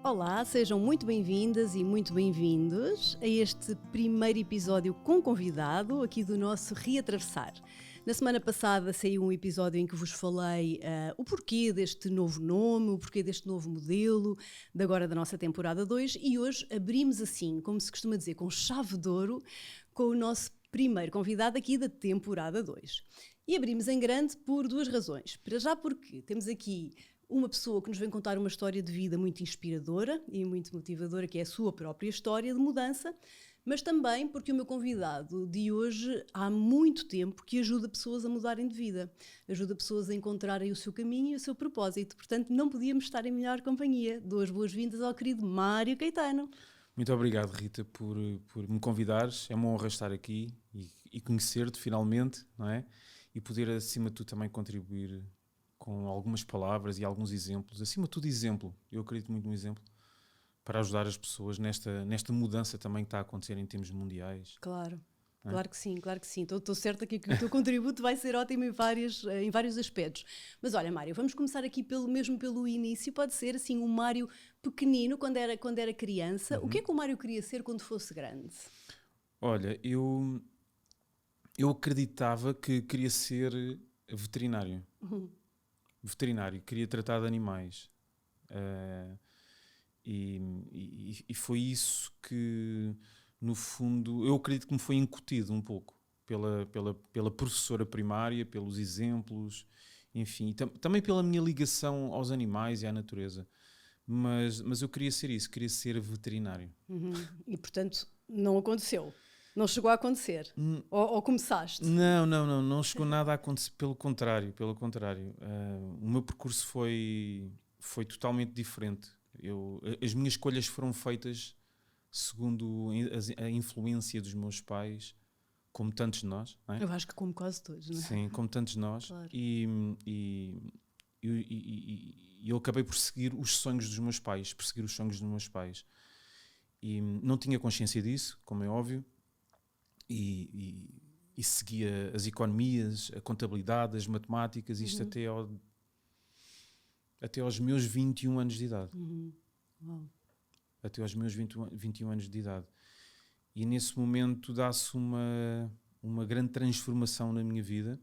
Olá, sejam muito bem-vindas e muito bem-vindos a este primeiro episódio com convidado aqui do nosso Reatravessar. Na semana passada saiu um episódio em que vos falei o porquê deste novo nome, o porquê deste novo modelo, de agora da nossa temporada 2, e hoje abrimos assim, como se costuma dizer, com chave de ouro, com o nosso primeiro convidado aqui da temporada 2. E abrimos em grande por duas razões. Para já porque temos aqui uma pessoa que nos vem contar uma história de vida muito inspiradora e muito motivadora, que é a sua própria história de mudança, mas também porque o meu convidado de hoje há muito tempo que ajuda pessoas a mudarem de vida, ajuda pessoas a encontrarem o seu caminho e o seu propósito. Portanto, não podíamos estar em melhor companhia. Dou as boas-vindas ao querido Mário Caetano. Muito obrigado, Rita, por me convidares. É uma honra estar aqui e conhecer-te finalmente, não é? E poder, acima de tudo, também contribuir com algumas palavras e alguns exemplos. Acima de tudo, exemplo. Eu acredito muito no exemplo para ajudar as pessoas nesta mudança também que está a acontecer em termos mundiais. Claro. Claro que sim, claro que sim. Estou certa que o teu contributo vai ser ótimo em vários aspectos. Mas olha, Mário, vamos começar aqui pelo início. Pode ser assim um Mário pequenino, quando era criança. O que é que o Mário queria ser quando fosse grande? Olha, eu acreditava que queria ser veterinário. Veterinário, queria tratar de animais. E foi isso que, no fundo, eu acredito que me foi incutido um pouco pela professora primária, pelos exemplos, enfim, também pela minha ligação aos animais e à natureza. Mas eu queria ser isso, queria ser veterinário. E portanto não aconteceu. Não chegou a acontecer? Ou começaste? Não chegou nada a acontecer, pelo contrário. O meu percurso foi totalmente diferente. As minhas escolhas foram feitas segundo a influência dos meus pais, como tantos de nós, não é? Eu acho que como quase todos, não é? Sim, como tantos de nós. Claro. E eu acabei por seguir os sonhos dos meus pais, E não tinha consciência disso, como é óbvio, e seguia as economias, a contabilidade, as matemáticas, isto até aos meus 21 anos de idade. Até aos meus 21 anos de idade. E nesse momento dá-se uma grande transformação na minha vida,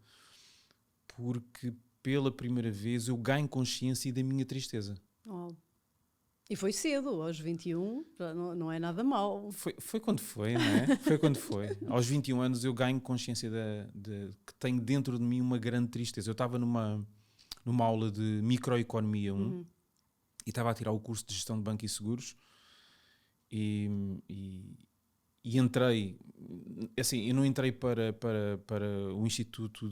porque pela primeira vez eu ganho consciência da minha tristeza. E foi cedo, aos 21, não é nada mau. Foi quando foi, não é? Foi quando foi. Aos 21 anos eu ganho consciência que tenho dentro de mim uma grande tristeza. Eu estava numa aula de microeconomia 1 e estava a tirar o curso de gestão de banco e seguros e entrei, assim, eu não entrei para o Instituto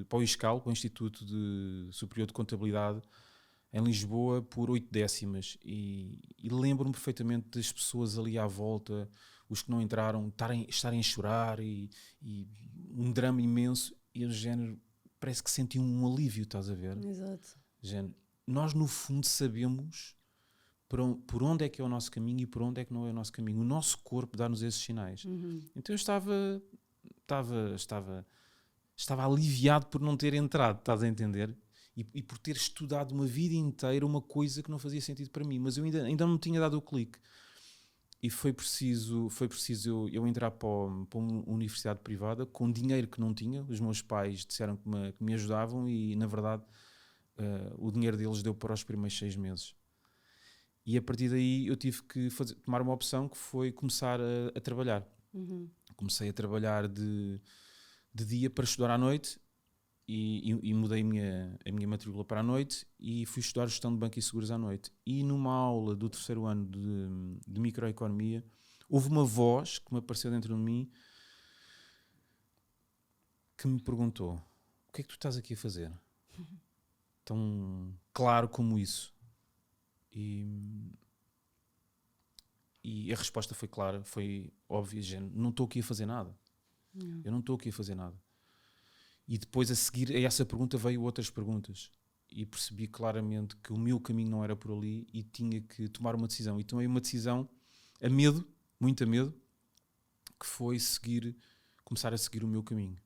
para o ISCAL, para o Instituto Superior de Contabilidade em Lisboa, por 8 décimas e lembro-me perfeitamente das pessoas ali à volta, os que não entraram, estarem a chorar e um drama imenso, e eu, género, parece que senti um alívio, estás a ver? Exato. Género, nós no fundo sabemos por onde é que é o nosso caminho e por onde é que não é o nosso caminho. O nosso corpo dá-nos esses sinais. Então eu estava aliviado por não ter entrado, estás a entender? E por ter estudado uma vida inteira uma coisa que não fazia sentido para mim, mas eu ainda não me tinha dado o clique. E foi preciso eu entrar para uma universidade privada com dinheiro que não tinha. Os meus pais disseram que me ajudavam e, na verdade, o dinheiro deles deu para os primeiros 6 meses. E a partir daí eu tive que tomar uma opção, que foi começar a trabalhar. Comecei a trabalhar de dia para estudar à noite e mudei a minha matrícula para a noite e fui estudar gestão de banco e seguros à noite. E numa aula do 3º ano de microeconomia, houve uma voz que me apareceu dentro de mim que me perguntou: o que é que tu estás aqui a fazer? Tão claro como isso. E a resposta foi clara, foi óbvia, gente, não estou aqui a fazer nada. Eu não estou aqui a fazer nada. E depois, a seguir a essa pergunta, veio outras perguntas. E percebi claramente que o meu caminho não era por ali e tinha que tomar uma decisão. E tomei uma decisão a medo, muito a medo, que foi começar a seguir o meu caminho.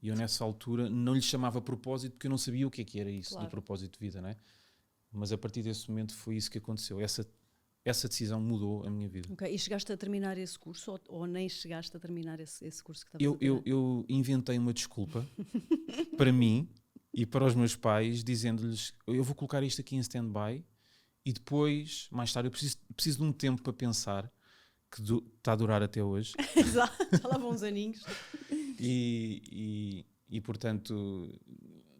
E eu nessa altura não lhe chamava propósito, porque eu não sabia o que era isso, claro, do propósito de vida, não é? Mas a partir desse momento foi isso que aconteceu. essa decisão mudou a minha vida. Ok, e chegaste a terminar esse curso ou nem chegaste a terminar esse curso que estavas a tirar? Eu inventei uma desculpa para mim e para os meus pais, dizendo-lhes, eu vou colocar isto aqui em stand-by e depois, mais tarde, eu preciso de um tempo para pensar, que está a durar até hoje. Exato, já lá vão uns aninhos. E portanto,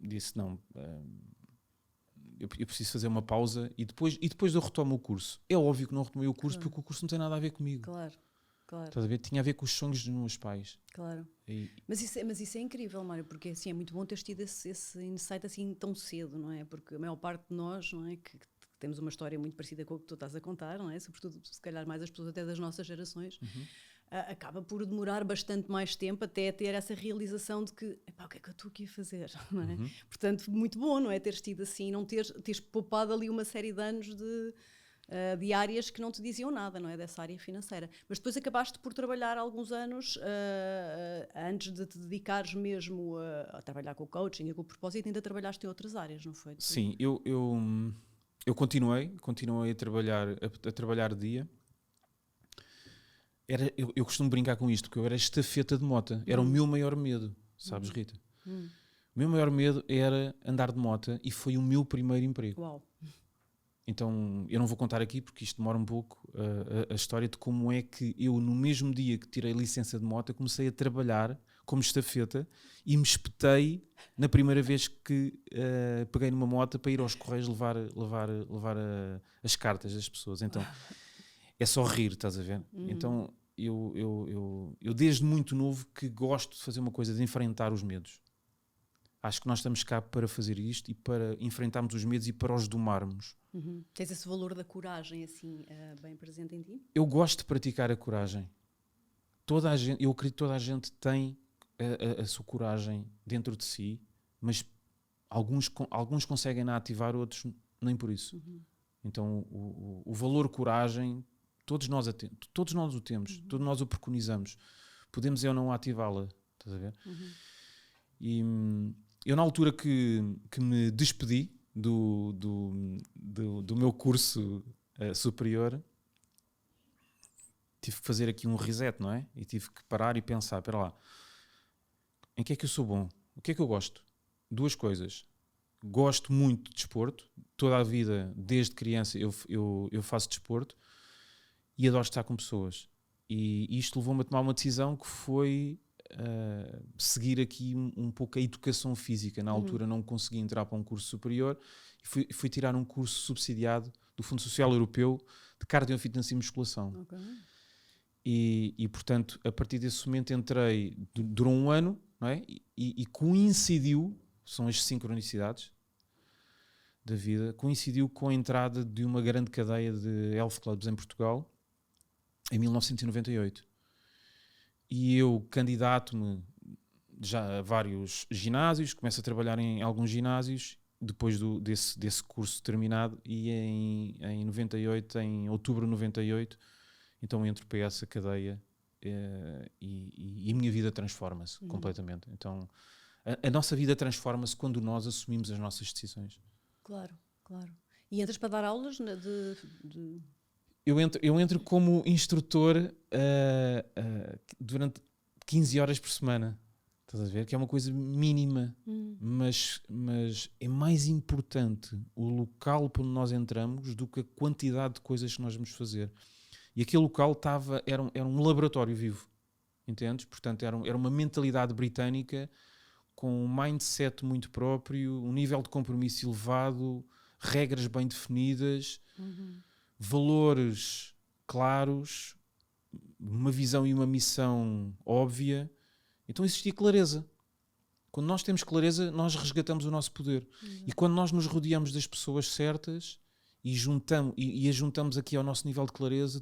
disse, não, eu preciso fazer uma pausa e depois eu retomo o curso. É óbvio que não retomei o curso, porque o curso não tem nada a ver comigo. Claro. Estás a ver? Tinha a ver com os sonhos dos meus pais. Claro. Mas isso é incrível, Mário, porque assim, é muito bom teres tido esse insight assim tão cedo, não é? Porque a maior parte de nós, não é, que temos uma história muito parecida com o que tu estás a contar, não é? Sobretudo, se calhar, mais as pessoas até das nossas gerações, acaba por demorar bastante mais tempo até ter essa realização de que, epá, o que é que eu estou aqui a fazer, não é? Portanto, muito bom, não é? Teres tido assim, não teres poupado ali uma série de anos de áreas que não te diziam nada, não é? Dessa área financeira. Mas depois acabaste por trabalhar alguns anos antes de te dedicares mesmo a trabalhar com o coaching e com o propósito, ainda trabalhaste em outras áreas, não foi? Sim, eu continuei a trabalhar de dia. Eu costumo brincar com isto, porque eu era estafeta de moto. Era o meu maior medo, sabes, Rita? O meu maior medo era andar de moto e foi o meu primeiro emprego. Uau. Então, eu não vou contar aqui porque isto demora um pouco a história de como é que eu, no mesmo dia que tirei licença de moto, comecei a trabalhar como estafeta e me espetei na primeira vez que peguei numa moto para ir aos correios levar as cartas das pessoas. Então, é só rir, estás a ver? Então, eu desde muito novo que gosto de fazer uma coisa, de enfrentar os medos. Acho que nós estamos cá para fazer isto e para enfrentarmos os medos e para os domarmos. Tens esse valor da coragem assim bem presente em ti? Eu gosto de praticar a coragem. Eu acredito que toda a gente tem a sua coragem dentro de si, mas alguns conseguem a ativar, outros nem por isso. Então o valor coragem, todos nós o temos, todos nós o preconizamos. Podemos ou não ativá-la, estás a ver? E eu, na altura que me despedi do meu curso superior, tive que fazer aqui um reset, não é? E tive que parar e pensar, espera lá, em que é que eu sou bom? O que é que eu gosto? Duas coisas. Gosto muito de desporto, toda a vida, desde criança, eu faço desporto e adoro estar com pessoas. E isto levou-me a tomar uma decisão que foi seguir aqui um pouco a educação física. Na altura não consegui entrar para um curso superior e fui tirar um curso subsidiado do Fundo Social Europeu de Cardio, Fitness e Musculação. Okay. E portanto, a partir desse momento entrei, durou um ano, não é? E coincidiu, são as sincronicidades da vida, coincidiu com a entrada de uma grande cadeia de health clubs em Portugal em 1998. E eu candidato-me já a vários ginásios, começo a trabalhar em alguns ginásios, depois desse curso terminado, e em 98, em outubro de 98, então entro para essa cadeia e a minha vida transforma-se completamente. Então a nossa vida transforma-se quando nós assumimos as nossas decisões. Claro. E entras para dar aulas de... Eu entro como instrutor durante 15 horas por semana. Estás a ver? Que é uma coisa mínima, mas é mais importante o local por onde nós entramos do que a quantidade de coisas que nós vamos fazer. E aquele local era um laboratório vivo, entendes? Portanto, era uma mentalidade britânica com um mindset muito próprio, um nível de compromisso elevado, regras bem definidas, valores claros, uma visão e uma missão óbvia. Então existia clareza. Quando nós temos clareza, nós resgatamos o nosso poder. E quando nós nos rodeamos das pessoas certas e a juntamos aqui ao nosso nível de clareza,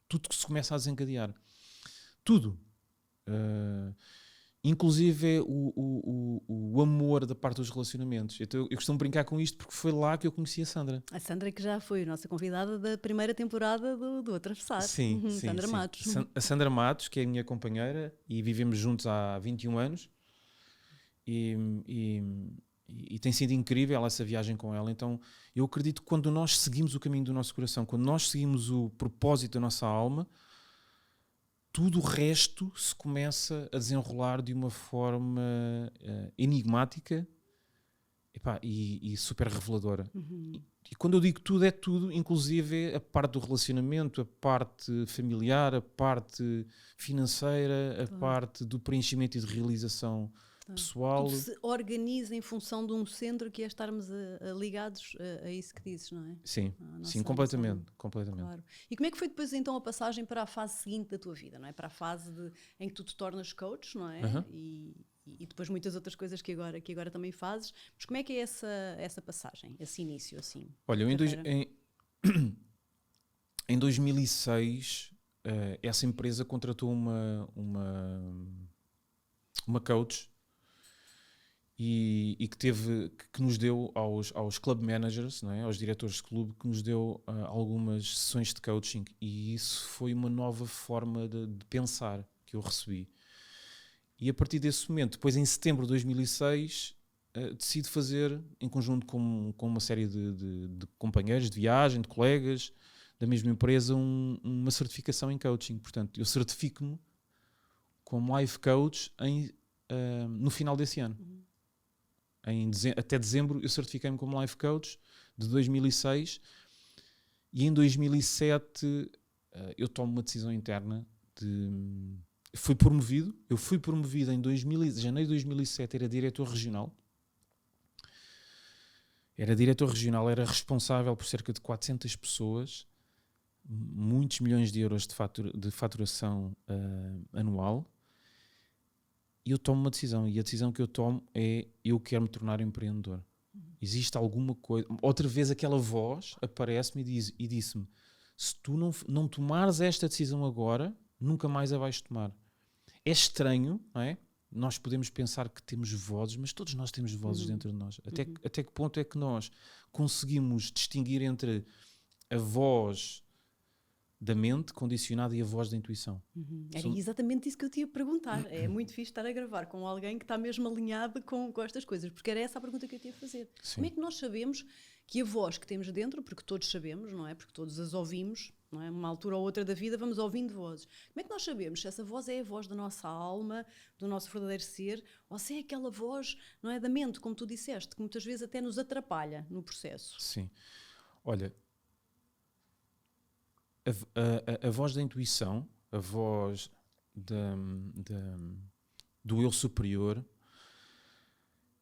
tudo que se começa a desencadear. Tudo. Inclusive o amor da parte dos relacionamentos. Então, eu costumo brincar com isto porque foi lá que eu conheci a Sandra. A Sandra, que já foi a nossa convidada da primeira temporada do Atravessar. Sim, Sandra Matos. A Sandra Matos, que é a minha companheira, e vivemos juntos há 21 anos. E e tem sido incrível essa viagem com ela. Então eu acredito que quando nós seguimos o caminho do nosso coração, quando nós seguimos o propósito da nossa alma, tudo o resto se começa a desenrolar de uma forma enigmática, e super reveladora. E quando eu digo tudo, é tudo, inclusive a parte do relacionamento, a parte familiar, a parte financeira, a parte do preenchimento e de realização pessoal. Tudo se organiza em função de um centro que é estarmos ligados a isso que dizes, não é? Sim, sim, completamente. Claro. E como é que foi depois então a passagem para a fase seguinte da tua vida, não é? Para a fase em que tu te tornas coach, não é? E depois muitas outras coisas que agora também fazes. Mas como é que é essa passagem, esse início assim? Olha, em 2006 essa empresa contratou uma coach e que nos deu aos club managers, não é? Aos diretores de clube, que nos deu algumas sessões de coaching, e isso foi uma nova forma de pensar que eu recebi. E a partir desse momento, depois em setembro de 2006, decido fazer, em conjunto com uma série de companheiros de viagem, de colegas da mesma empresa, uma certificação em coaching. Portanto, eu certifico-me como life coach no final desse ano. Até dezembro eu certifiquei-me como life coach de 2006, e em 2007 eu tomo uma decisão interna eu fui promovido em janeiro de 2007, era diretor regional, era responsável por cerca de 400 pessoas, muitos milhões de euros de faturação anual. E eu tomo uma decisão, e a decisão que eu tomo é: eu quero me tornar empreendedor. Existe alguma coisa... Outra vez aquela voz aparece-me e disse-me: se tu não tomares esta decisão agora, nunca mais a vais tomar. É estranho, não é? Nós podemos pensar que temos vozes, mas todos nós temos vozes dentro de nós. Até que ponto é que nós conseguimos distinguir entre a voz da mente condicionada e a voz da intuição? Era exatamente isso que eu te ia perguntar. É muito fixe estar a gravar com alguém que está mesmo alinhado com estas coisas, porque era essa a pergunta que eu te ia fazer. Sim. Como é que nós sabemos que a voz que temos dentro, porque todos sabemos, não é? Porque todos as ouvimos, não é? Uma altura ou outra da vida vamos ouvindo vozes. Como é que nós sabemos se essa voz é a voz da nossa alma, do nosso verdadeiro ser, ou se é aquela voz, não é, da mente, como tu disseste, que muitas vezes até nos atrapalha no processo? Sim. Olha, a voz da intuição, a voz do eu superior,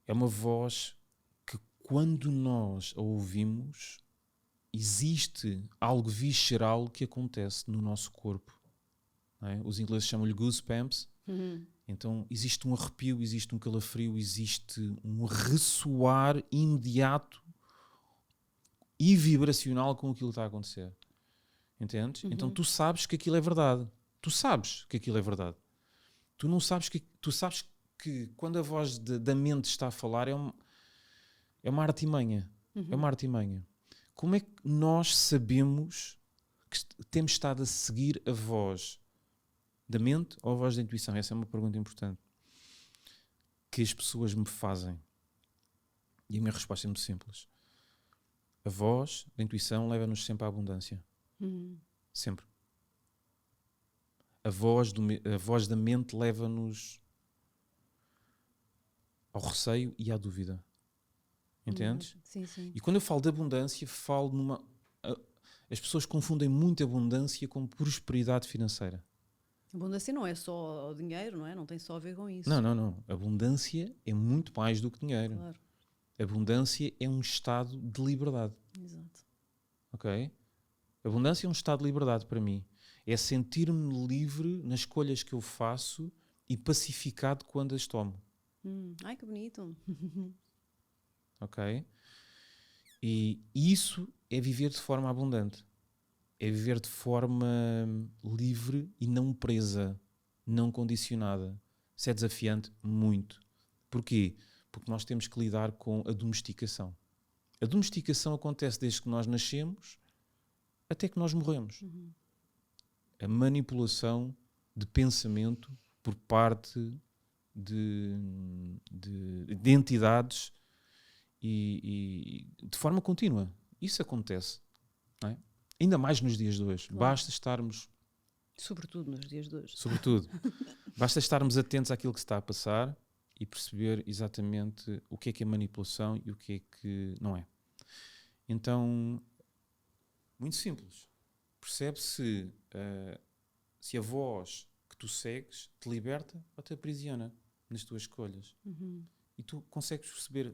é uma voz que, quando nós a ouvimos, existe algo visceral que acontece no nosso corpo, não é? Os ingleses chamam-lhe goosebumps. Então existe um arrepio, existe um calafrio, existe um ressoar imediato e vibracional com aquilo que está a acontecer. Entendes? Então tu sabes que aquilo é verdade. Tu sabes que aquilo é verdade. Tu sabes que quando a voz da mente está a falar é uma artimanha. É uma artimanha. Como é que nós sabemos que temos estado a seguir a voz da mente ou a voz da intuição? Essa é uma pergunta importante que as pessoas me fazem. E a minha resposta é muito simples. A voz da intuição leva-nos sempre à abundância. Sempre. A voz da mente leva-nos ao receio e à dúvida. Entendes? Sim, sim. E quando eu falo de abundância, falo numa... As pessoas confundem muito abundância com prosperidade financeira. Abundância não é só o dinheiro, não é? Não tem só a ver com isso. Não. Abundância é muito mais do que dinheiro. Claro. Abundância é um estado de liberdade. Exato. Ok? Abundância é um estado de liberdade para mim. É sentir-me livre nas escolhas que eu faço e pacificado quando as tomo. Ai, que bonito. Ok? E isso é viver de forma abundante. É viver de forma livre e não presa, não condicionada. Isso é desafiante muito. Porquê? Porque nós temos que lidar com a domesticação. A domesticação acontece desde que nós nascemos até que nós morremos. A manipulação de pensamento por parte de entidades e de forma contínua. Isso acontece, não é? Ainda mais nos dias de hoje. Claro. Basta estarmos... Sobretudo nos dias de hoje. Sobretudo. Basta estarmos atentos àquilo que se está a passar e perceber exatamente o que é manipulação e o que é que não é. Então, muito simples. Percebe se a voz que tu segues te liberta ou te aprisiona nas tuas escolhas. E tu consegues perceber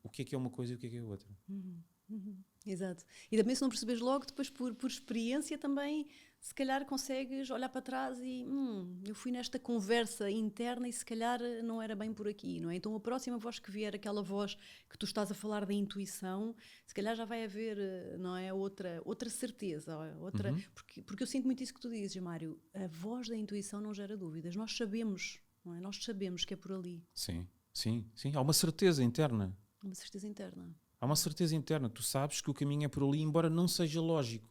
o que é uma coisa e o que é outra. Exato. E também se não percebes logo, depois por experiência também, se calhar consegues olhar para trás e eu fui nesta conversa interna e se calhar não era bem por aqui, não é? Então a próxima voz que vier, aquela voz que tu estás a falar da intuição, se calhar já vai haver, não é, outra certeza, porque eu sinto muito isso que tu dizes, Mário, a voz da intuição não gera dúvidas, nós sabemos, não é? Nós sabemos que é por ali. Sim, há uma certeza interna. Uma certeza interna. Há uma certeza interna. Tu sabes que o caminho é por ali, embora não seja lógico.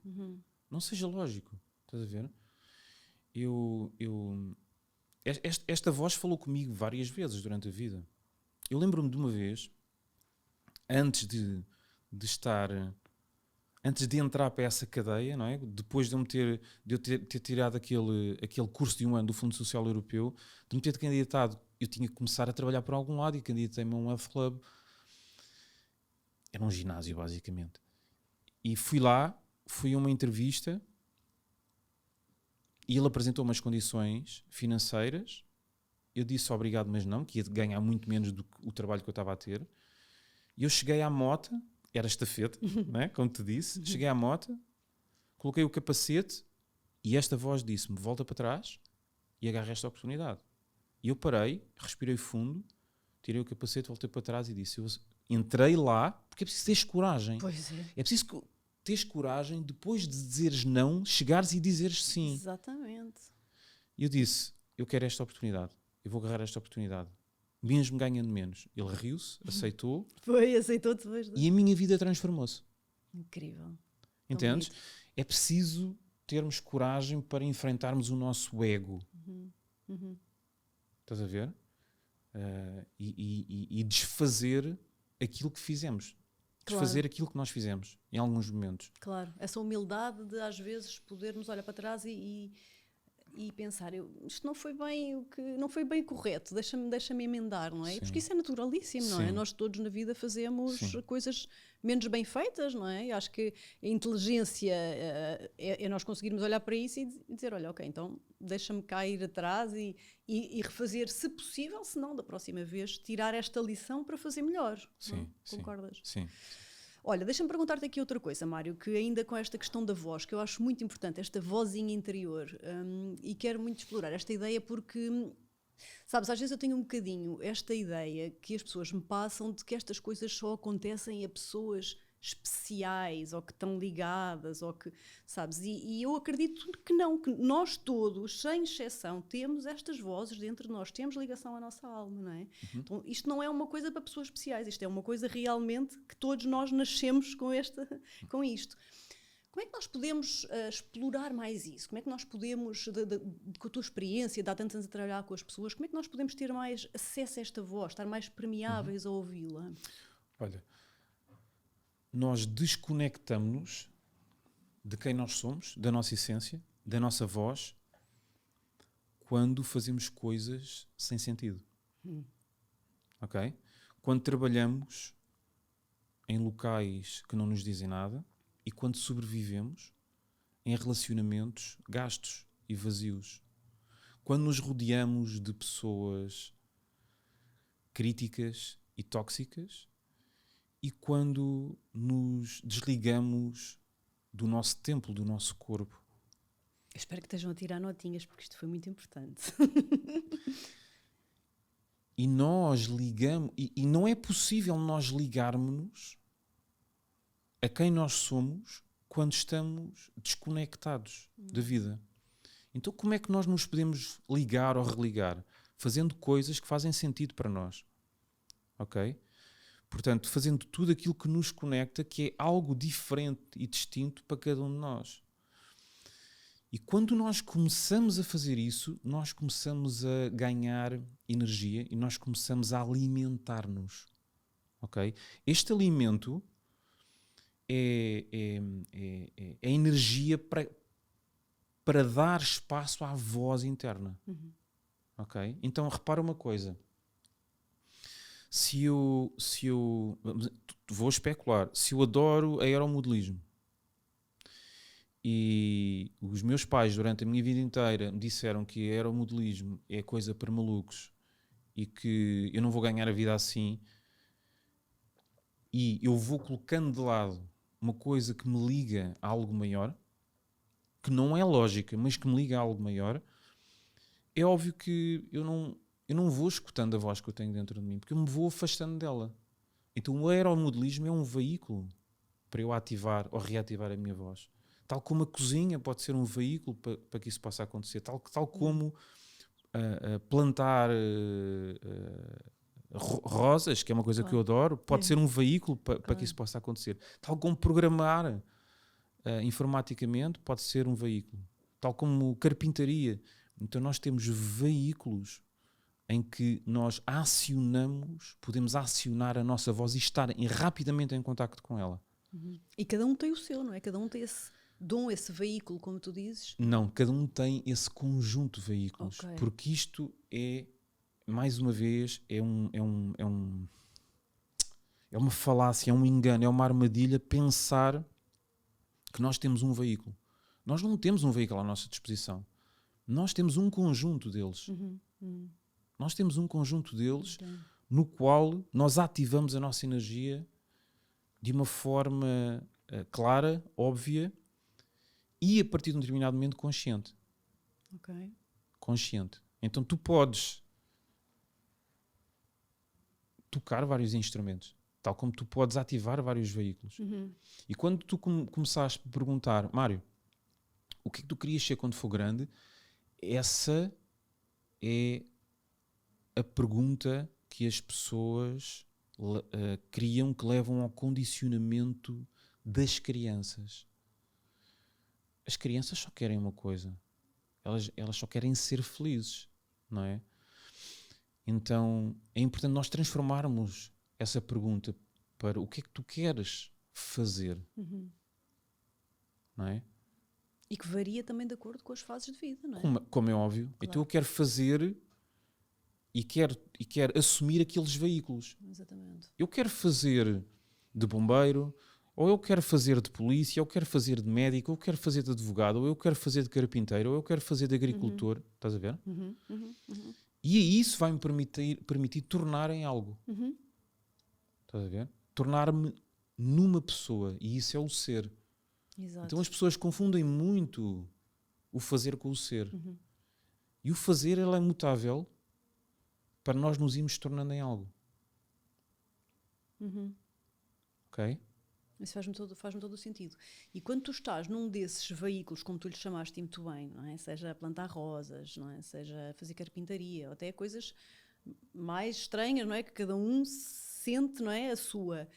Não seja lógico. Estás a ver? Esta voz falou comigo várias vezes durante a vida. Eu lembro-me de uma vez, antes de entrar para essa cadeia, não é? Depois de eu ter tirado aquele curso de 1 ano do Fundo Social Europeu, de me ter candidatado, eu tinha que começar a trabalhar por algum lado e candidatei-me a um health club. Era um ginásio, basicamente. E fui a uma entrevista e ele apresentou umas condições financeiras. Eu disse obrigado, mas não, que ia ganhar muito menos do que o trabalho que eu estava a ter. E eu cheguei à mota, era estafeta, né, como te disse. Cheguei à mota, coloquei o capacete e esta voz disse-me, volta para trás e agarra esta oportunidade. E eu parei, respirei fundo, tirei o capacete, voltei para trás e disse, eu entrei lá, porque é preciso teres coragem. Pois é. É preciso teres coragem, depois de dizeres não, chegares e dizeres sim. Exatamente. E eu disse, eu quero esta oportunidade, eu vou agarrar esta oportunidade, mesmo ganhando menos. Ele riu-se, aceitou. Aceitou depois. E a minha vida transformou-se. Incrível. Entendes? É preciso termos coragem para enfrentarmos o nosso ego. Estás a ver? E desfazer aquilo que fizemos. Desfazer aquilo que nós fizemos em alguns momentos. Claro, essa humildade de às vezes podermos olhar para trás e pensar, isto não foi bem correto, deixa-me emendar, não é? Sim. Porque isso é naturalíssimo, não é? Nós todos na vida fazemos coisas menos bem feitas, não é? Eu acho que a inteligência é nós conseguirmos olhar para isso e dizer, olha, ok, então deixa-me cair atrás e refazer, se possível, se não, da próxima vez, tirar esta lição para fazer melhor. Sim, concordas? Sim. Olha, deixa-me perguntar-te aqui outra coisa, Mário, que ainda com esta questão da voz, que eu acho muito importante, esta vozinha interior, e quero muito explorar esta ideia porque, sabes, às vezes eu tenho um bocadinho esta ideia que as pessoas me passam de que estas coisas só acontecem a pessoas especiais ou que estão ligadas ou que, sabes, e eu acredito que não, que nós todos, sem exceção, temos estas vozes dentro de nós, temos ligação à nossa alma, não é? Então isto não é uma coisa para pessoas especiais, isto é uma coisa realmente que todos nós nascemos com isto. Como é que nós podemos explorar mais isso? Como é que nós podemos, com a tua experiência, de há tantos anos a trabalhar com as pessoas, como é que nós podemos ter mais acesso a esta voz, estar mais permeáveis a ouvi-la? Olha, nós desconectamos-nos de quem nós somos, da nossa essência, da nossa voz, quando fazemos coisas sem sentido. Ok? Quando trabalhamos em locais que não nos dizem nada e quando sobrevivemos em relacionamentos gastos e vazios. Quando nos rodeamos de pessoas críticas e tóxicas e quando nos desligamos do nosso templo, do nosso corpo. Eu espero que estejam a tirar notinhas, porque isto foi muito importante. E nós ligamos, e não é possível nós ligarmos-nos a quem nós somos quando estamos desconectados da vida. Então como é que nós nos podemos ligar ou religar? Fazendo coisas que fazem sentido para nós. Ok? Portanto, fazendo tudo aquilo que nos conecta, que é algo diferente e distinto para cada um de nós. E quando nós começamos a fazer isso, nós começamos a ganhar energia e nós começamos a alimentar-nos. ok? Este alimento é energia para dar espaço à voz interna. Ok? Então repara uma coisa. Se eu vou especular, se eu adoro aeromodelismo e os meus pais durante a minha vida inteira me disseram que aeromodelismo é coisa para malucos e que eu não vou ganhar a vida assim, e eu vou colocando de lado uma coisa que me liga a algo maior, que não é lógica, mas que me liga a algo maior, é óbvio que eu não vou escutando a voz que eu tenho dentro de mim, porque eu me vou afastando dela. Então o aeromodelismo é um veículo para eu ativar ou reativar a minha voz. Tal como a cozinha pode ser um veículo para que isso possa acontecer. Tal como plantar rosas, que é uma coisa que eu adoro, pode ser um veículo para que isso possa acontecer. Tal como programar informaticamente pode ser um veículo. Tal como carpintaria. Então nós temos veículos em que nós podemos acionar a nossa voz e estar rapidamente em contacto com ela. E cada um tem o seu, não é? Cada um tem esse dom, esse veículo, como tu dizes. Não, cada um tem esse conjunto de veículos. Porque isto é, mais uma vez, é uma falácia, é um engano, é uma armadilha pensar que nós temos um veículo. Nós não temos um veículo à nossa disposição. Nós temos um conjunto deles. Nós temos um conjunto deles no qual nós ativamos a nossa energia de uma forma clara, óbvia e a partir de um determinado momento consciente. Consciente. Então tu podes tocar vários instrumentos, tal como tu podes ativar vários veículos. E quando tu começaste a perguntar, Mário, o que é que tu querias ser quando for grande? Essa é a pergunta que as pessoas criam, que levam ao condicionamento das crianças. As crianças só querem uma coisa. Elas só querem ser felizes, não é? Então é importante nós transformarmos essa pergunta para o que é que tu queres fazer, não é? E que varia também de acordo com as fases de vida, não é? Como é óbvio. Claro. Então eu quero fazer e quero assumir aqueles veículos. Exatamente. Eu quero fazer de bombeiro, ou eu quero fazer de polícia, ou eu quero fazer de médico, ou eu quero fazer de advogado, ou eu quero fazer de carpinteiro, ou eu quero fazer de agricultor. Estás a ver? E isso vai-me permitir tornar em algo. Estás a ver? Tornar-me numa pessoa. E isso é o ser. Exato. Então as pessoas confundem muito o fazer com o ser. E o fazer, ele é mutável para nós nos irmos tornando em algo. Ok? Isso faz-me todo o sentido. E quando tu estás num desses veículos, como tu lhe chamaste muito bem, não é? Seja plantar rosas, não é? Seja fazer carpintaria, ou até coisas mais estranhas, não é? Que cada um sente, não é? A sua.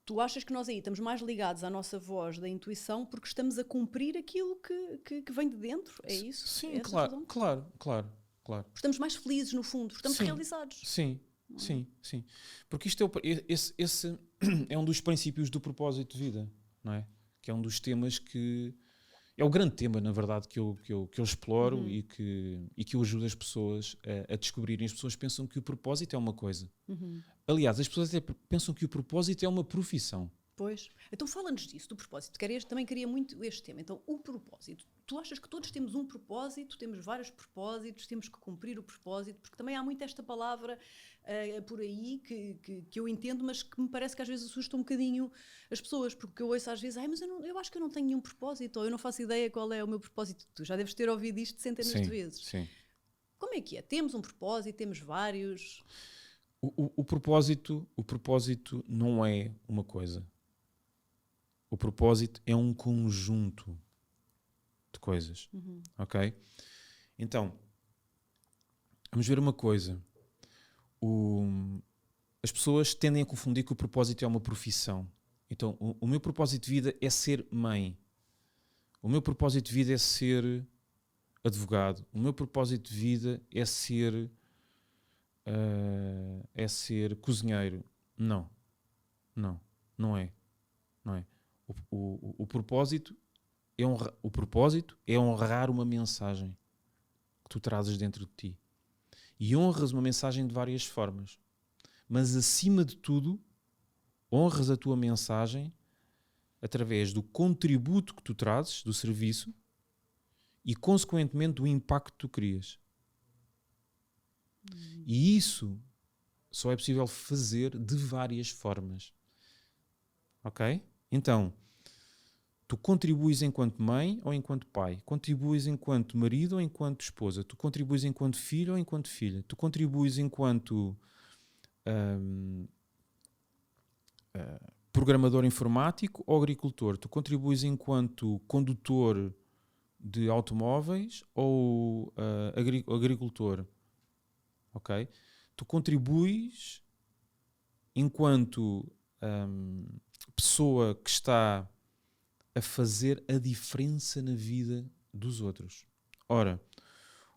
Tu achas que nós aí estamos mais ligados à nossa voz da intuição porque estamos a cumprir aquilo que vem de dentro? É isso? Sim, é claro. Estamos mais felizes, no fundo, estamos realizados. Sim. Porque isto esse é um dos princípios do propósito de vida, não é? Que é um dos temas que é o grande tema, na verdade, que eu exploro e que eu ajudo as pessoas a descobrirem. As pessoas pensam que o propósito é uma coisa. Aliás, as pessoas até pensam que o propósito é uma profissão. Pois. Então fala-nos disso, do propósito. Também queria muito este tema. Então, o propósito. Tu achas que todos temos um propósito, temos vários propósitos, temos que cumprir o propósito, porque também há muito esta palavra por aí que eu entendo, mas que me parece que às vezes assusta um bocadinho as pessoas, porque eu ouço às vezes, mas eu acho que eu não tenho nenhum propósito, ou eu não faço ideia qual é o meu propósito. Tu já deves ter ouvido isto centenas de vezes. Sim. Como é que é? Temos um propósito, temos vários... O propósito não é uma coisa. O propósito é um conjunto de coisas. Ok? Então, vamos ver uma coisa. As pessoas tendem a confundir que o propósito é uma profissão. Então, o meu propósito de vida é ser mãe. O meu propósito de vida é ser advogado. O meu propósito de vida é ser é ser cozinheiro. Não. Não é. O propósito é honrar uma mensagem que tu trazes dentro de ti. E honras uma mensagem de várias formas. Mas, acima de tudo, honras a tua mensagem através do contributo que tu trazes, do serviço, e, consequentemente, do impacto que tu crias. E isso só é possível fazer de várias formas. Ok? Então, tu contribuis enquanto mãe ou enquanto pai? Contribuis enquanto marido ou enquanto esposa? Tu contribuis enquanto filho ou enquanto filha? Tu contribuis enquanto programador informático ou agricultor? Tu contribuis enquanto condutor de automóveis ou agricultor? Ok? Tu contribuis enquanto pessoa que está a fazer a diferença na vida dos outros. Ora,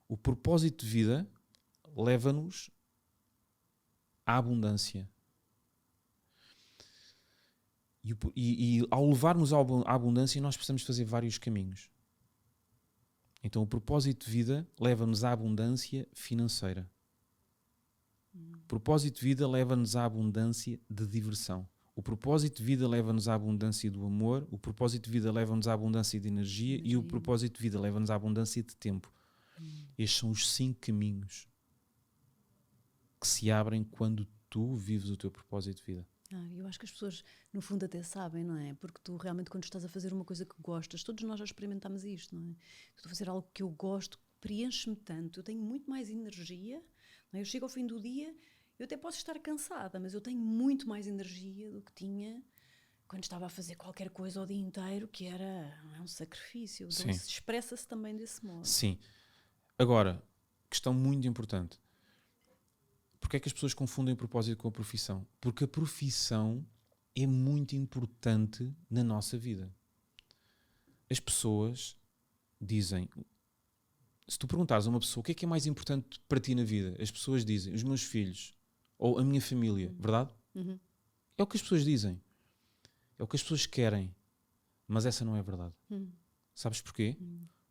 o propósito de vida leva-nos à abundância. E ao levar-nos à abundância, nós precisamos fazer vários caminhos. Então, o propósito de vida leva-nos à abundância financeira. O propósito de vida leva-nos à abundância de diversão. O propósito de vida leva-nos à abundância do amor. O propósito de vida leva-nos à abundância de energia. E o propósito de vida leva-nos à abundância de tempo. Estes são os 5 caminhos que se abrem quando tu vives o teu propósito de vida. Eu acho que as pessoas, no fundo, até sabem, não é? Porque tu realmente, quando estás a fazer uma coisa que gostas, todos nós já experimentámos isto, não é? Estou a fazer algo que eu gosto, que preenche-me tanto, eu tenho muito mais energia, não é? Eu chego ao fim do dia, eu até posso estar cansada, mas eu tenho muito mais energia do que tinha quando estava a fazer qualquer coisa o dia inteiro, que era um sacrifício. Então, isso expressa-se também desse modo. Sim. Agora, questão muito importante. Porquê é que as pessoas confundem o propósito com a profissão? Porque a profissão é muito importante na nossa vida. As pessoas dizem... Se tu perguntares a uma pessoa o que é mais importante para ti na vida, as pessoas dizem os meus filhos ou a minha família, verdade? É o que as pessoas dizem. É o que as pessoas querem. Mas essa não é a verdade. Sabes porquê?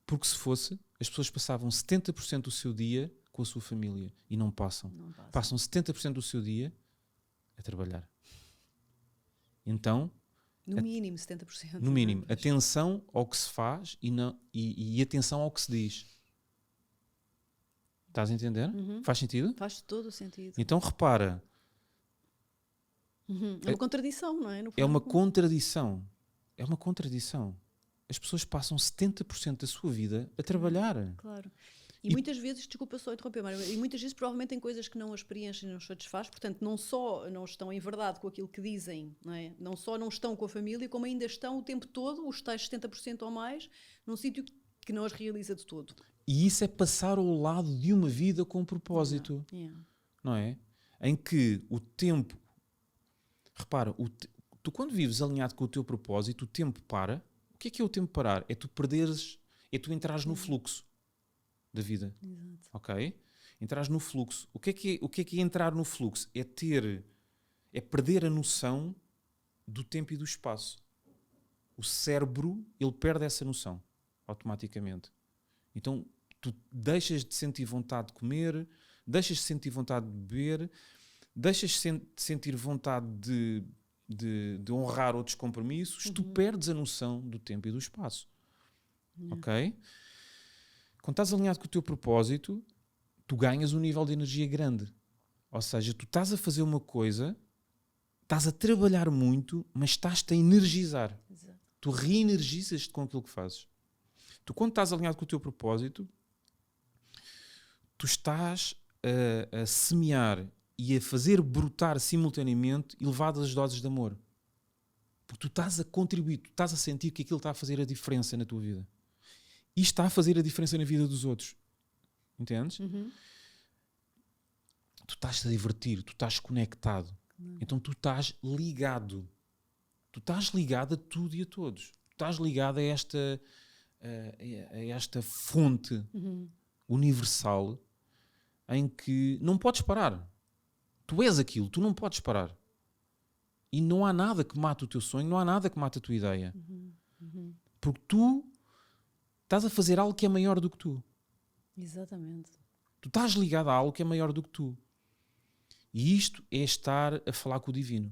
Porque se fosse, as pessoas passavam 70% do seu dia com a sua família e não passam. Passam 70% do seu dia a trabalhar. Então... No mínimo 70%. No mínimo. Atenção ao que se faz e atenção ao que se diz. Estás a entender? Faz sentido? Faz todo o sentido. Então repara. É uma contradição, não é? É uma contradição. É uma contradição. As pessoas passam 70% da sua vida a trabalhar. Claro. E muitas vezes, desculpa só interromper, Mário, e muitas vezes provavelmente tem coisas que não as preenchem e não os satisfaz, portanto não só não estão em verdade com aquilo que dizem, não é? Não só não estão com a família, como ainda estão o tempo todo, os tais 70% ou mais, num sítio que não as realiza de todo. E isso é passar ao lado de uma vida com propósito. Não é? Em que o tempo... Repara, tu quando vives alinhado com o teu propósito, o tempo para. O que é o tempo parar? É tu perderes... É tu entrares no fluxo da vida. Exato. Ok? Entrares no fluxo. O que é entrar no fluxo? É perder a noção do tempo e do espaço. O cérebro, ele perde essa noção automaticamente. Então, tu deixas de sentir vontade de comer, deixas de sentir vontade de beber, deixas de sentir vontade de honrar outros compromissos, tu perdes a noção do tempo e do espaço. Ok? Quando estás alinhado com o teu propósito, tu ganhas um nível de energia grande. Ou seja, tu estás a fazer uma coisa, estás a trabalhar muito, mas estás-te a energizar. Exato. Tu reenergizas-te com aquilo que fazes. Tu, quando estás alinhado com o teu propósito, tu estás a semear e a fazer brotar simultaneamente elevadas doses de amor. Porque tu estás a contribuir, tu estás a sentir que aquilo está a fazer a diferença na tua vida. E está a fazer a diferença na vida dos outros. Entendes? Tu estás a divertir, tu estás conectado. Então tu estás ligado. Tu estás ligado a tudo e a todos. Tu estás ligado a esta fonte universal em que não podes parar. Tu és aquilo, tu não podes parar. E não há nada que mate o teu sonho, não há nada que mate a tua ideia. Porque tu estás a fazer algo que é maior do que tu. Exatamente. Tu estás ligado a algo que é maior do que tu. E isto é estar a falar com o divino.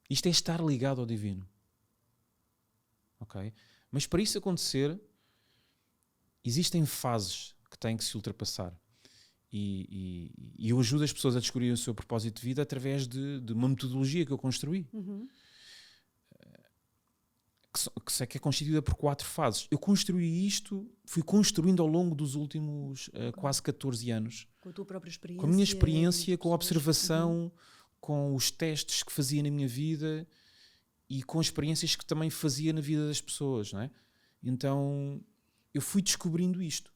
Isto é estar ligado ao divino. Ok? Mas para isso acontecer, existem fases que têm que se ultrapassar. E eu ajudo as pessoas a descobrir o seu propósito de vida através de uma metodologia que eu construí. Que é constituída por 4 fases. Eu construí isto, fui construindo ao longo dos últimos quase 14 anos. Com a tua própria experiência. Com a minha experiência, com a observação, com os testes que fazia na minha vida e com experiências que também fazia na vida das pessoas, não é? Então, eu fui descobrindo isto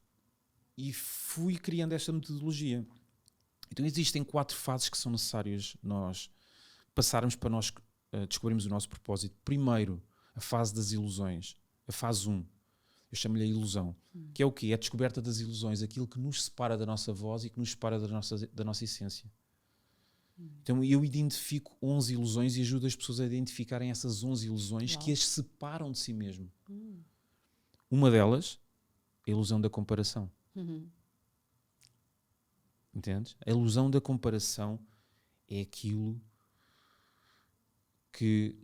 e fui criando esta metodologia. Então, existem 4 fases que são necessárias nós passarmos para nós descobrirmos o nosso propósito. Primeiro, a fase das ilusões, a fase 1. Eu chamo-lhe a ilusão. Que é o quê? É a descoberta das ilusões, aquilo que nos separa da nossa voz e que nos separa da nossa essência. Então eu identifico 11 ilusões e ajudo as pessoas a identificarem essas 11 ilusões que as separam de si mesmo. Uma delas é a ilusão da comparação. Entendes? A ilusão da comparação é aquilo que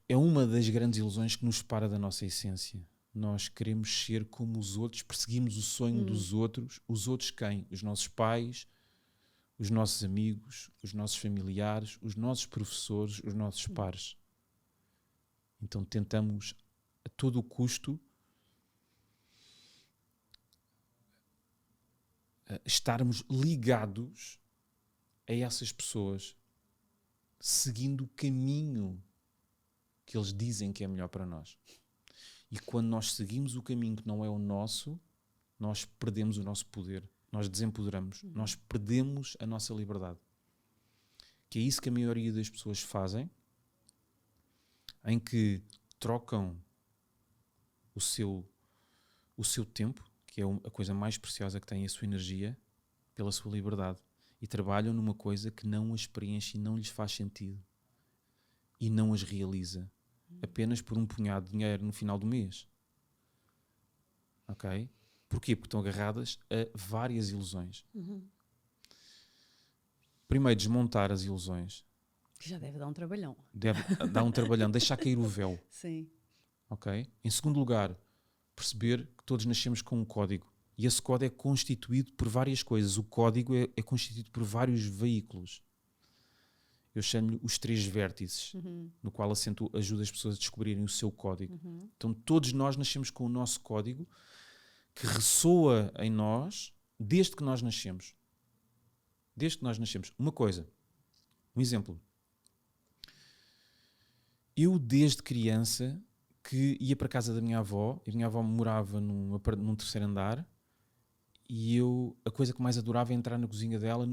é uma das grandes ilusões que nos separa da nossa essência. Nós queremos ser como os outros, perseguimos o sonho dos outros. Os outros quem? Os nossos pais, os nossos amigos, os nossos familiares, os nossos professores, os nossos pares. Então tentamos a todo o custo estarmos ligados a essas pessoas, seguindo o caminho que eles dizem que é melhor para nós. E quando nós seguimos o caminho que não é o nosso, nós perdemos o nosso poder, nós desempoderamos, nós perdemos a nossa liberdade. Que é isso que a maioria das pessoas fazem, em que trocam o seu tempo, que é a coisa mais preciosa que tem, a sua energia, pela sua liberdade. E trabalham numa coisa que não as preenche e não lhes faz sentido. E não as realiza. Apenas por um punhado de dinheiro no final do mês. Ok? Porquê? Porque estão agarradas a várias ilusões. Primeiro, desmontar as ilusões. Que já deve dar um trabalhão. Deve dar um trabalhão, deixar cair o véu. Sim. Ok? Em segundo lugar, perceber que todos nascemos com um código. E esse código é constituído por várias coisas. O código é constituído por vários veículos. Eu chamo-lhe os 3 vértices, no qual ajuda as pessoas a descobrirem o seu código. Então todos nós nascemos com o nosso código que ressoa em nós desde que nós nascemos. Desde que nós nascemos. Uma coisa, um exemplo. Eu desde criança que ia para a casa da minha avó, e a minha avó morava num 3º andar, e a coisa que mais adorava é entrar na cozinha dela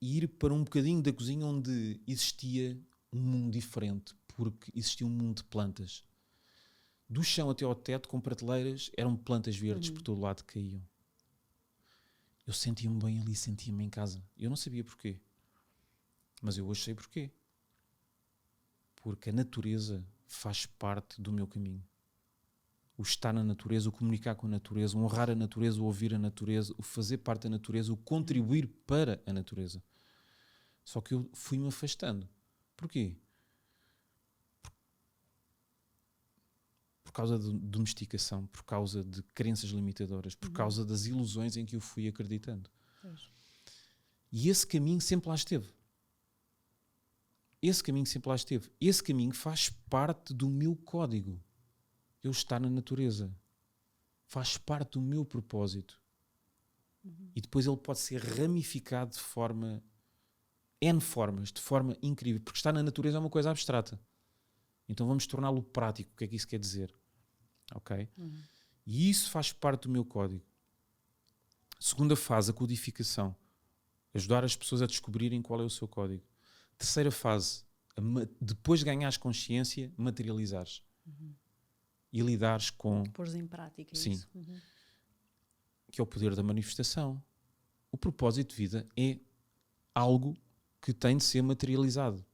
e ir para um bocadinho da cozinha onde existia um mundo diferente, porque existia um mundo de plantas. Do chão até ao teto, com prateleiras, eram plantas verdes por todo o lado que caíam. Eu sentia-me bem ali, sentia-me em casa. Eu não sabia porquê, mas eu hoje sei porquê. Porque a natureza faz parte do meu caminho. O estar na natureza, o comunicar com a natureza, o honrar a natureza, o ouvir a natureza, o fazer parte da natureza, o contribuir para a natureza. Só que eu fui-me afastando. Porquê? Por causa de domesticação, por causa de crenças limitadoras, por causa das ilusões em que eu fui acreditando. E esse caminho sempre lá esteve. Esse caminho faz parte do meu código. Eu estar na natureza. Faz parte do meu propósito. E depois ele pode ser ramificado de forma... N formas, de forma incrível. Porque estar na natureza é uma coisa abstrata. Então vamos torná-lo prático. O que é que isso quer dizer? Ok? E isso faz parte do meu código. Segunda fase, a codificação. Ajudar as pessoas a descobrirem qual é o seu código. Terceira fase, depois de ganhares consciência, materializares. E lidares com... Pôres em prática sim, isso. Que é o poder da manifestação. O propósito de vida é algo que tem de ser materializado.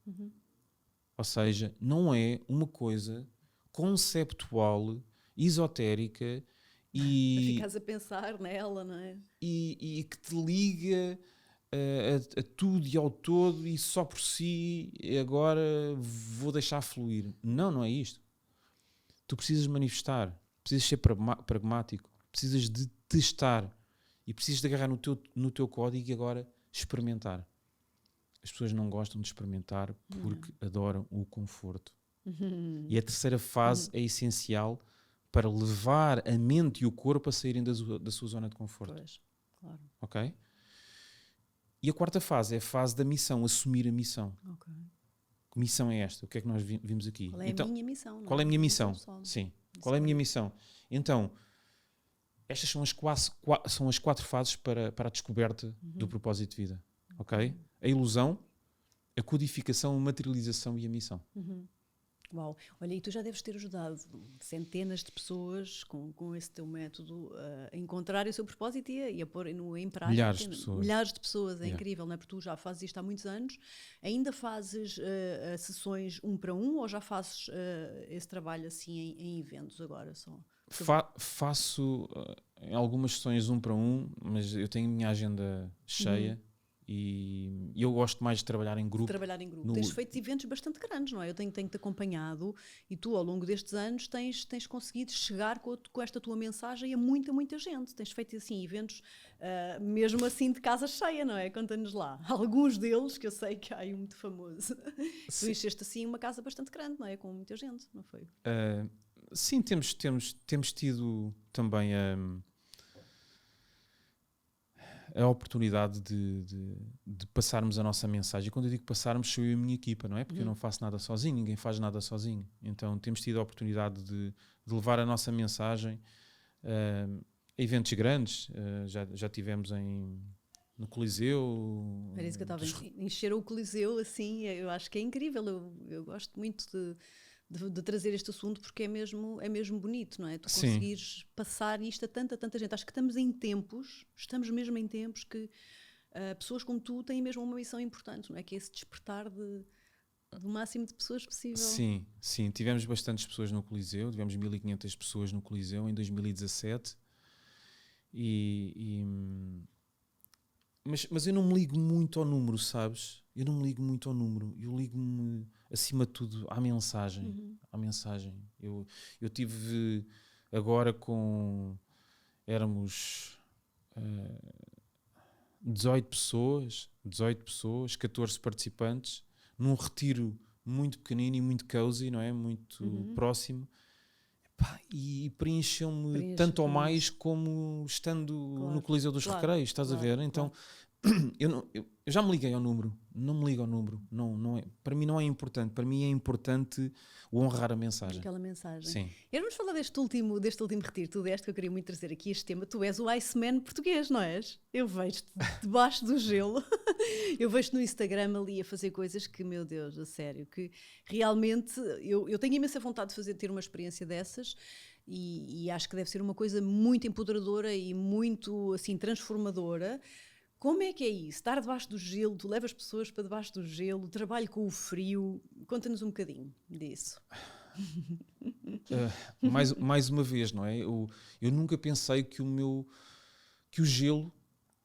Ou seja, não é uma coisa conceptual, esotérica Para ficares a pensar nela, não é? e que te liga a tudo e ao todo e só por si agora vou deixar fluir. Não, não é isto. Tu precisas manifestar, precisas ser pragmático, precisas de testar e precisas de agarrar no teu código e agora experimentar. As pessoas não gostam de experimentar porque adoram o conforto. E a terceira fase é essencial para levar a mente e o corpo a saírem da sua zona de conforto. Pois, claro. Ok? E a quarta fase é a fase da missão, assumir a missão. Ok. Que missão é esta? O que é que nós vimos aqui? Qual é a minha missão? Qual é a minha missão? Pessoal. Sim. Qual é a minha missão? Então, estas são as 4 fases para a descoberta do propósito de vida. Ok? A ilusão, a codificação, a materialização e a missão. Uau, olha, e tu já deves ter ajudado centenas de pessoas com esse teu método a encontrar o seu propósito e a pôr em prática. Milhares de pessoas. Milhares de pessoas, é incrível, não é? Porque tu já fazes isto há muitos anos. Ainda fazes sessões 1 para 1 ou já fazes esse trabalho assim em eventos agora só? Faço em algumas sessões 1 para 1, mas eu tenho a minha agenda cheia. E eu gosto mais de trabalhar em grupo. Tens feito eventos bastante grandes, não é? Eu tenho-te acompanhado e tu, ao longo destes anos, tens conseguido chegar com esta tua mensagem a muita gente. Tens feito, assim, eventos mesmo assim de casa cheia, não é? Conta-nos lá. Alguns deles, que eu sei que há aí um muito famoso. Tu encheste, assim, uma casa bastante grande, não é? Com muita gente, não foi? Sim, temos tido também a oportunidade de passarmos a nossa mensagem. E quando eu digo passarmos, sou eu e a minha equipa, não é? Porque eu não faço nada sozinho, ninguém faz nada sozinho. Então temos tido a oportunidade de levar a nossa mensagem a eventos grandes. Já tivemos no Coliseu. Era isso que eu estava a encher o Coliseu, assim, eu acho que é incrível. Eu gosto muito de trazer este assunto porque é mesmo bonito, não é? Tu conseguires passar isto a tanta gente. Acho que estamos mesmo em tempos que pessoas como tu têm mesmo uma missão importante, não é? Que é esse despertar do máximo de pessoas possível. Sim, tivemos bastantes pessoas no Coliseu, tivemos 1500 pessoas no Coliseu em 2017 mas eu não me ligo muito ao número, sabes? Eu não me ligo muito ao número, eu ligo-me acima de tudo à mensagem. Eu tive agora éramos 18 pessoas, 14 participantes, num retiro muito pequenino e muito cozy, não é? Muito próximo. E preencheu-me tanto ou mais como estando no Coliseu dos Recreios, estás a ver? Então, eu já me liguei ao número, não me ligo ao número, não é, para mim não é importante, para mim é importante o honrar a mensagem. Aquela mensagem. Sim. E vamos falar deste último retiro, tu deste, que eu queria muito trazer aqui este tema, tu és o Iceman português, não és? Eu vejo-te debaixo do gelo, eu vejo-te no Instagram ali a fazer coisas que, meu Deus, a sério, que realmente eu tenho imensa vontade de ter uma experiência dessas e acho que deve ser uma coisa muito empoderadora e muito, assim, transformadora. Como é que é isso? Estar debaixo do gelo, tu levas pessoas para debaixo do gelo, trabalho com o frio, conta-nos um bocadinho disso. Mais uma vez, não é? Eu nunca pensei que o gelo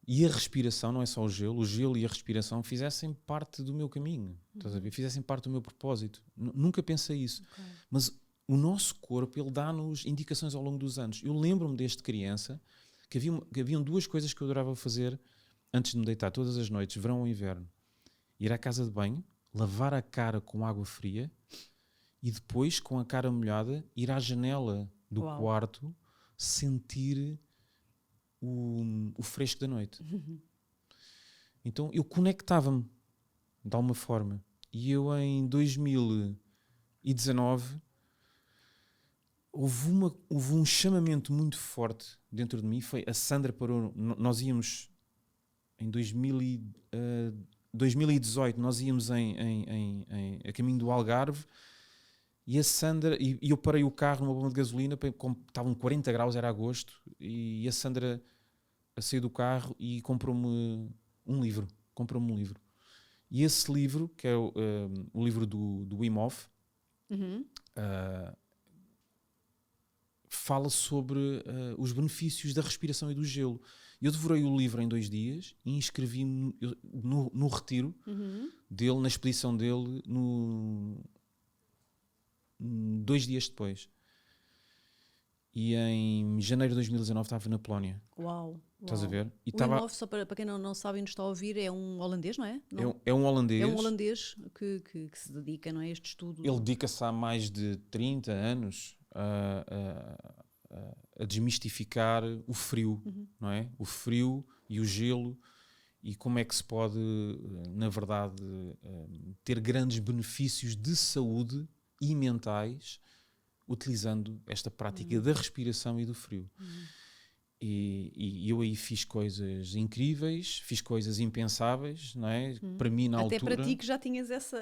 e a respiração, não é só o gelo e a respiração fizessem parte do meu caminho, estás a ver? Fizessem parte do meu propósito. Nunca pensei isso. Okay. Mas o nosso corpo, ele dá-nos indicações ao longo dos anos. Eu lembro-me desde criança que haviam 2 coisas que eu adorava fazer antes de me deitar todas as noites, verão ou inverno. Ir à casa de banho, lavar a cara com água fria e depois, com a cara molhada, ir à janela do quarto, sentir o fresco da noite. Então eu conectava-me de alguma forma. E eu em 2019 houve um chamamento muito forte dentro de mim. A Sandra parou, nós íamos em 2018, nós íamos a caminho do Algarve e a Sandra, e eu parei o carro numa bomba de gasolina, estavam 40 graus, era agosto, e a Sandra saiu do carro e comprou-me um livro. compra-me um livro. E esse livro, que é o livro do Wim Hof, fala sobre os benefícios da respiração e do gelo. Eu devorei o livro em 2 dias e inscrevi-me no retiro dele, na expedição dele, 2 dias depois. E em janeiro de 2019 estava na Polónia. Uau! Estás a ver? E o Wim Hof, só para quem não sabe e nos está a ouvir, é um holandês, não é? Não? É um holandês. É um holandês que se dedica, não é, a este estudo. Ele dedica-se há mais de 30 anos a desmistificar o frio, não é? O frio e o gelo, e como é que se pode, na verdade, ter grandes benefícios de saúde e mentais utilizando esta prática da respiração e do frio. E eu aí fiz coisas incríveis, fiz coisas impensáveis, não é? Para mim, na Até altura... para ti que já tinhas essa...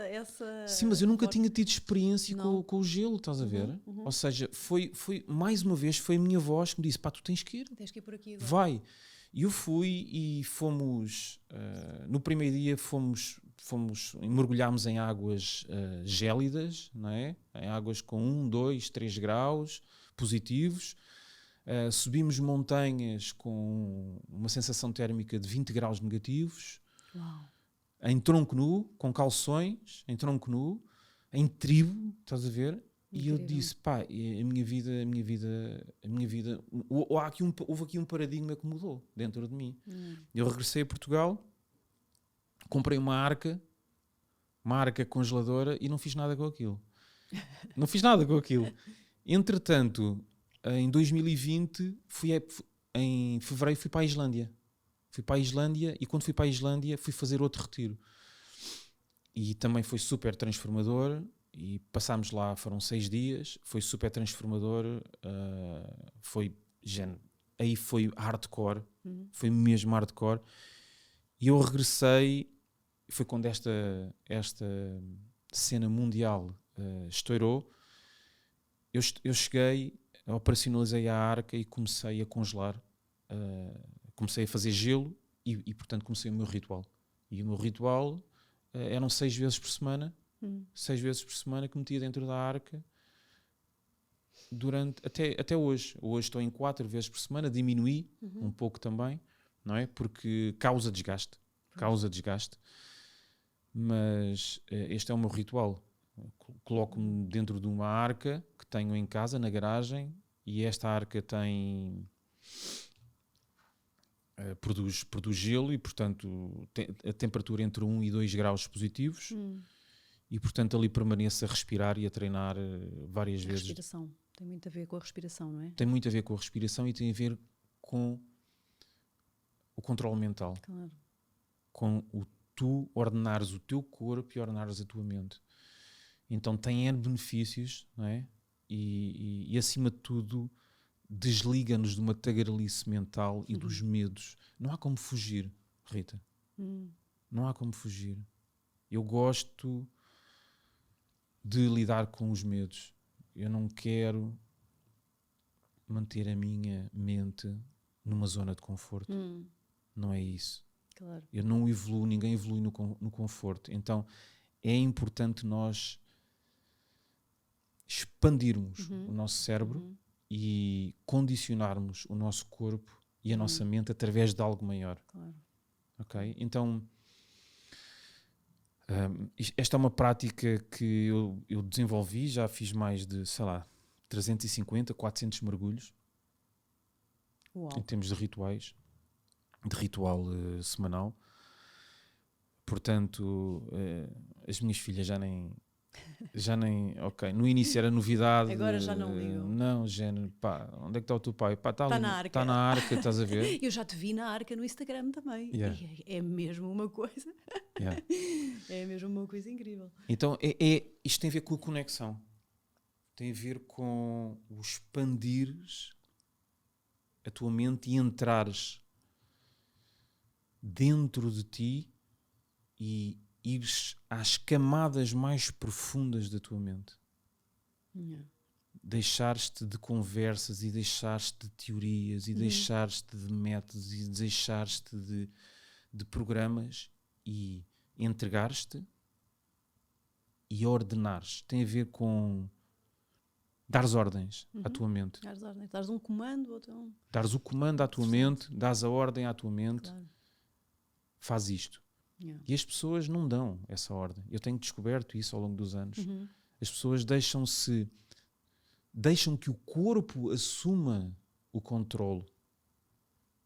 Sim, mas eu nunca tinha tido experiência com o gelo, estás a ver? Ou seja, foi mais uma vez, foi a minha voz que me disse, pá, tu tens que ir. Tens que ir por aqui agora. Vai. E eu fui e fomos... no primeiro dia mergulhámos em águas gélidas, não é? Em águas com 1, 2, 3 graus positivos. Subimos montanhas com uma sensação térmica de 20 graus negativos. Uau. Em tronco nu, com calções, em tronco nu, em tribo, estás a ver? Incrível. E eu disse, pá, a minha vida, houve aqui um paradigma que mudou dentro de mim. Eu regressei a Portugal, comprei uma arca congeladora e não fiz nada com aquilo. Não fiz nada com aquilo. Entretanto, em 2020, em fevereiro fui para a Islândia. E quando fui para a Islândia fui fazer outro retiro. E também foi super transformador. E passámos lá, foram 6 dias. Foi super transformador. Aí foi hardcore. Foi mesmo hardcore. E eu regressei. Foi quando esta cena mundial estourou. Eu cheguei, operacionalizei a arca e comecei a congelar. Comecei a fazer gelo e portanto comecei o meu ritual. E o meu ritual eram 6 vezes por semana. 6 vezes por semana que metia dentro da arca até hoje. Hoje estou em 4 vezes por semana, diminuí um pouco também, não é? Porque causa desgaste. Mas este é o meu ritual. Coloco-me dentro de uma arca que tenho em casa, na garagem, e esta arca produz gelo e, portanto, a temperatura entre 1 e 2 graus positivos. E, portanto, ali permaneço a respirar e a treinar várias vezes. Respiração. Tem muito a ver com a respiração, não é? Tem muito a ver com a respiração e tem a ver com o controle mental. Claro. Com tu ordenares o teu corpo e ordenares a tua mente. Então tem N benefícios, não é? E acima de tudo, desliga-nos de uma tagarelice mental e dos medos. Não há como fugir, Rita. Não há como fugir. Eu gosto de lidar com os medos. Eu não quero manter a minha mente numa zona de conforto. Não é isso. Claro. Eu não evoluo, ninguém evolui no conforto. Então é importante nós expandirmos o nosso cérebro e condicionarmos o nosso corpo e a nossa mente através de algo maior. Claro. Ok? Então esta é uma prática que eu desenvolvi, já fiz mais de, 350, 400 mergulhos. Uau. Em termos de ritual semanal. Portanto, as minhas filhas já nem ok, no início era novidade. Agora já não ligam. Não, género, pá, onde é que está o teu pai? Pá, está na arca. Está na arca, estás a ver? Eu já te vi na arca no Instagram também. Yeah. É mesmo uma coisa. Yeah. É mesmo uma coisa incrível. Então, isto tem a ver com a conexão. Tem a ver com o expandires a tua mente e entrares dentro de ti e ires às camadas mais profundas da tua mente. Deixares-te de conversas e deixares-te de teorias e deixares-te de métodos e deixares-te de programas e entregares-te e ordenares. Tem a ver com dares ordens à tua mente. Dares ordens. Dares um comando. Ou Dares o comando à tua mente, dares a ordem à tua mente. Claro. Faz isto. Yeah. E as pessoas não dão essa ordem. Eu tenho descoberto isso ao longo dos anos. As pessoas deixam que o corpo assuma o controle.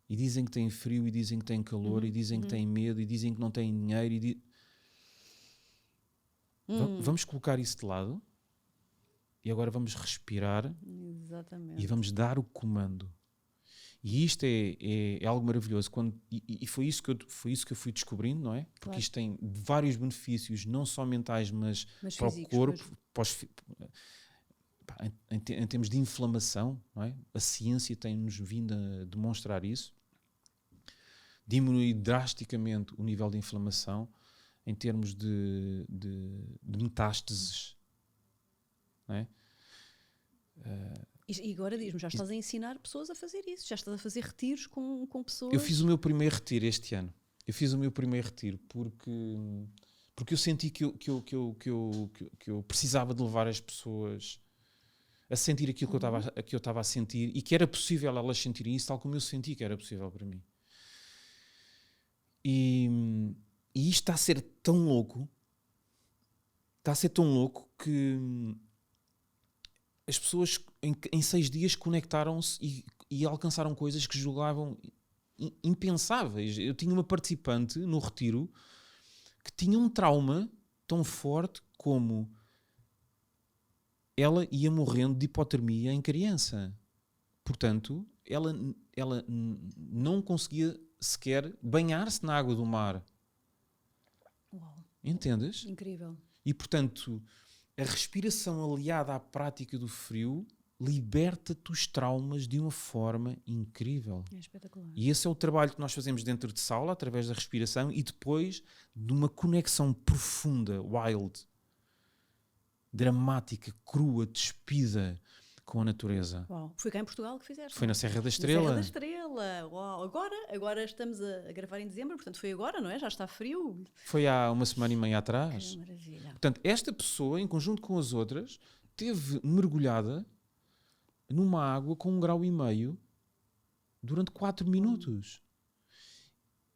E dizem que têm frio, e dizem que têm calor, e dizem que têm medo, e dizem que não têm dinheiro. Vamos colocar isso de lado. E agora vamos respirar. Exatamente. E vamos dar o comando. E isto é algo maravilhoso. E foi isso que eu fui descobrindo, não é? Porque isto tem vários benefícios, não só mentais, mas para físicos, o corpo, em termos de inflamação, não é? A ciência tem-nos vindo a demonstrar isso. Diminui drasticamente o nível de inflamação em termos de metástases, não é? E agora diz-me, já estás a ensinar pessoas a fazer isso? Já estás a fazer retiros com pessoas? Eu fiz o meu primeiro retiro este ano. Porque eu senti que eu precisava de levar as pessoas a sentir aquilo que eu estava a sentir, e que era possível elas sentirem isso tal como eu senti que era possível para mim. E isto está a ser tão louco, que as pessoas em 6 dias conectaram-se e alcançaram coisas que julgavam impensáveis. Eu tinha uma participante no retiro que tinha um trauma tão forte como ela ia morrendo de hipotermia em criança. Portanto, ela não conseguia sequer banhar-se na água do mar. Uau. Entendes? Incrível. E, portanto, a respiração aliada à prática do frio liberta-te os traumas de uma forma incrível. É espetacular. E esse é o trabalho que nós fazemos dentro de sala, através da respiração, e depois de uma conexão profunda, wild, dramática, crua, despida com a natureza. Uau. Foi cá em Portugal que fizeste? Foi na Serra da Estrela. Na Serra da Estrela. Uau. Agora estamos a gravar em dezembro, portanto foi agora, não é? Já está frio. Foi há 1,5 atrás. Que maravilha. Portanto, esta pessoa, em conjunto com as outras, esteve mergulhada numa água com 1,5 graus durante 4 minutos.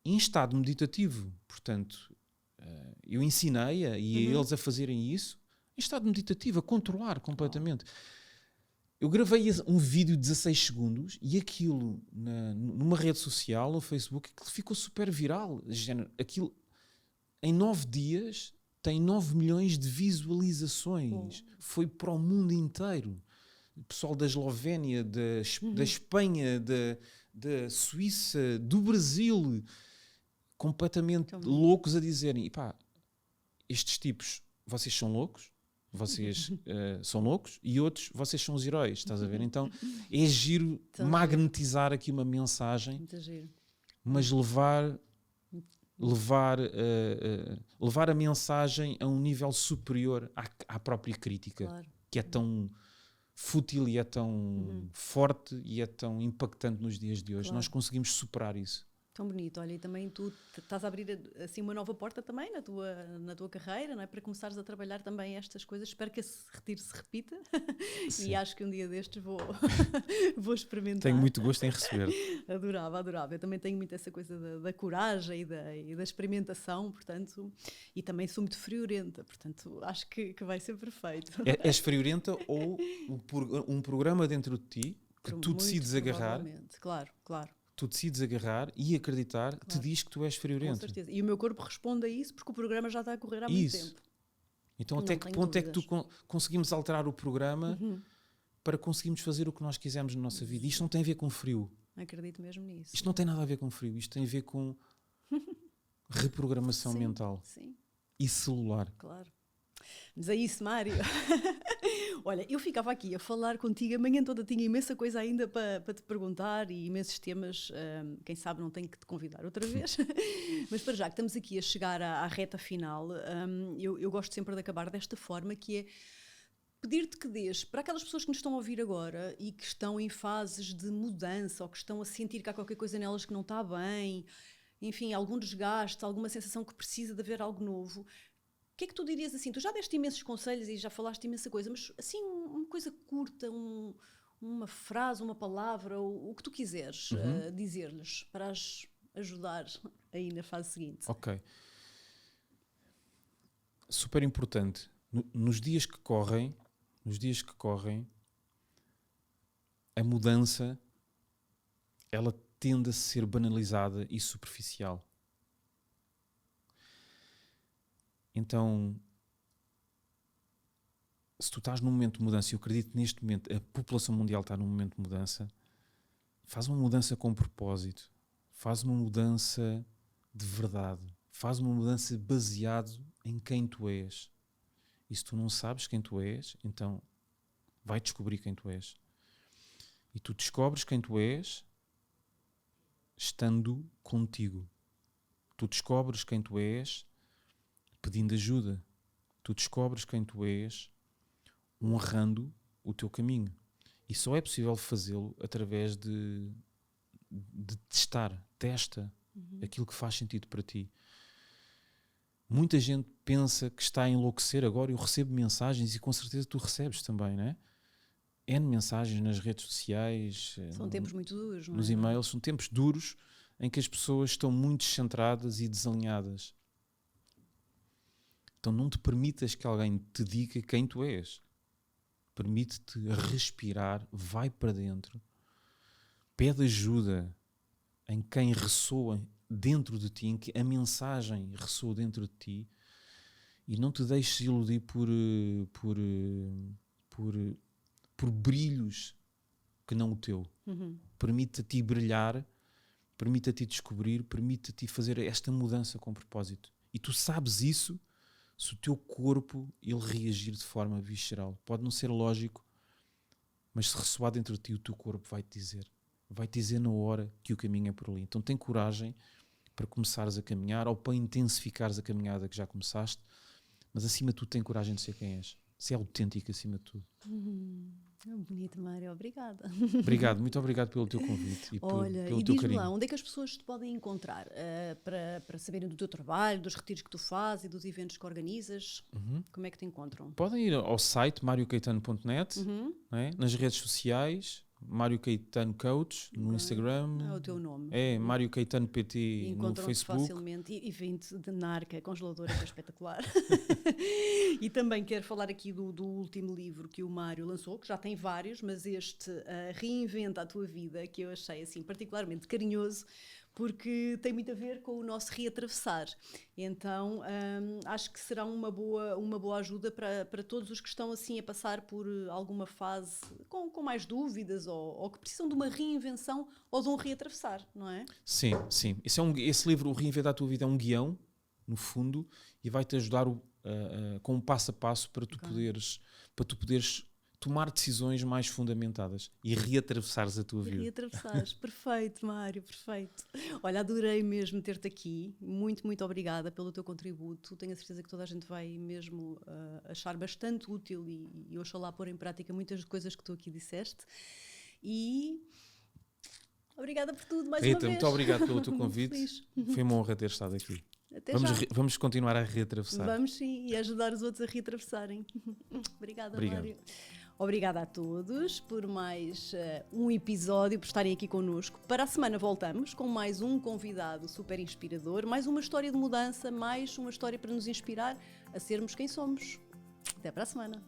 Em estado meditativo. Portanto, eu ensinei-a e a eles a fazerem isso em estado meditativo, a controlar completamente. Eu gravei um vídeo de 16 segundos e aquilo numa rede social, no Facebook, aquilo ficou super viral. Aquilo, em 9 dias, tem 9 milhões de visualizações. Foi para o mundo inteiro. O pessoal da Eslovénia, da Espanha, da Suíça, do Brasil, completamente loucos a dizerem: pá, estes tipos, vocês são loucos, vocês são loucos, e outros, vocês são os heróis, estás a ver? Então é giro magnetizar aqui uma mensagem, mas levar a mensagem a um nível superior à própria crítica, que é tão fútil e é tão forte e é tão impactante nos dias de hoje. Nós conseguimos superar isso. Tão bonito. Olha, e também tu estás a abrir assim uma nova porta também na tua carreira, não é? Para começares a trabalhar também estas coisas. Espero que esse retiro se repita. E acho que um dia destes vou experimentar. Tenho muito gosto em receber. Adorava. Eu também tenho muito essa coisa da coragem e da experimentação, portanto, e também sou muito friorenta, portanto, acho que vai ser perfeito. És friorenta ou um programa dentro de ti que tu decides agarrar? Claro. Tu decides agarrar e acreditar, te diz que tu és friorento. Com certeza. E o meu corpo responde a isso porque o programa já está a correr há muito tempo. Então até que ponto é que tu conseguimos alterar o programa para conseguirmos fazer o que nós quisermos na nossa vida? Isto não tem a ver com frio. Acredito mesmo nisso. Isto não tem nada a ver com frio. Isto tem a ver com reprogramação mental e celular. Claro. Mas é isso, Mário. Olha, eu ficava aqui a falar contigo a manhã toda, tinha imensa coisa ainda para te perguntar e imensos temas, quem sabe não tenho que te convidar outra vez, mas para já que estamos aqui a chegar à reta final, eu gosto sempre de acabar desta forma, que é pedir-te que dês para aquelas pessoas que nos estão a ouvir agora e que estão em fases de mudança ou que estão a sentir que há qualquer coisa nelas que não está bem, enfim, algum desgaste, alguma sensação que precisa de haver algo novo, o que é que tu dirias assim? Tu já deste imensos conselhos e já falaste imensa coisa, mas assim, uma coisa curta, uma frase, uma palavra, o que tu quiseres dizer-lhes para as ajudar aí na fase seguinte. Ok. Super importante. Nos dias que correm, a mudança, ela tende a ser banalizada e superficial. Então, se tu estás num momento de mudança, e eu acredito que neste momento a população mundial está num momento de mudança, faz uma mudança com propósito, faz uma mudança de verdade, faz uma mudança baseado em quem tu és. E se tu não sabes quem tu és, então vai descobrir quem tu és. E tu descobres quem tu és estando contigo. Tu descobres quem tu és pedindo ajuda. Tu descobres quem tu és honrando o teu caminho. E só é possível fazê-lo através de testar. Testa aquilo que faz sentido para ti. Muita gente pensa que está a enlouquecer agora. Eu recebo mensagens e com certeza tu recebes também, não é? N mensagens nas redes sociais. São tempos muito duros, não é? Nos e-mails. São tempos duros em que as pessoas estão muito descentradas e desalinhadas. Então não te permitas que alguém te diga quem tu és. Permite-te respirar, vai para dentro, pede ajuda em quem ressoa dentro de ti, em que a mensagem ressoa dentro de ti, e não te deixes iludir por brilhos que não o teu. Permite-te a ti brilhar, permite a ti descobrir, permite a ti fazer esta mudança com propósito. E tu sabes isso se o teu corpo ele reagir de forma visceral. Pode não ser lógico, mas se ressoar dentro de ti, o teu corpo vai-te dizer na hora que o caminho é por ali. Então tem coragem para começares a caminhar ou para intensificares a caminhada que já começaste, mas acima de tudo tem coragem de ser quem és. Ser autêntico acima de tudo. É bonito, Mário. Obrigada. Obrigado, muito obrigado pelo teu convite e pelo teu carinho. Lá, onde é que as pessoas te podem encontrar para saberem do teu trabalho, dos retiros que tu fazes e dos eventos que organizas? Como é que te encontram? Podem ir ao site mariocaetano.net, né? Nas redes sociais, Mário Caetano Coach, no Instagram. É o teu nome. É Mário Caetano PT no Facebook. Facilmente e vem-te de Narca, congeladora, que é espetacular. E também quero falar aqui do último livro que o Mário lançou, que já tem vários, mas este Reinventa a Tua Vida, que eu achei assim particularmente carinhoso, porque tem muito a ver com o nosso reatravessar. Então, acho que será uma boa ajuda para todos os que estão assim a passar por alguma fase com mais dúvidas ou que precisam de uma reinvenção ou de um reatravessar, não é? Sim, sim. Esse livro, o Reinventar a Tua Vida, é um guião, no fundo, e vai-te ajudar com um passo a passo para tu poderes tomar decisões mais fundamentadas e reatravessares a tua vida. Reatravessares, perfeito, Mário, perfeito. Olha, adorei mesmo ter-te aqui. Muito, muito obrigada pelo teu contributo. Tenho a certeza que toda a gente vai mesmo achar bastante útil e oxalá pôr em prática muitas coisas que tu aqui disseste. E obrigada por tudo mais uma vez. Muito obrigado pelo teu convite. Foi uma honra ter estado aqui. Vamos continuar a reatravessar. Vamos sim, e ajudar os outros a reatravessarem. Obrigada, Mário. Obrigada a todos por mais um episódio, por estarem aqui connosco. Para a semana voltamos com mais um convidado super inspirador, mais uma história de mudança, mais uma história para nos inspirar a sermos quem somos. Até para a semana.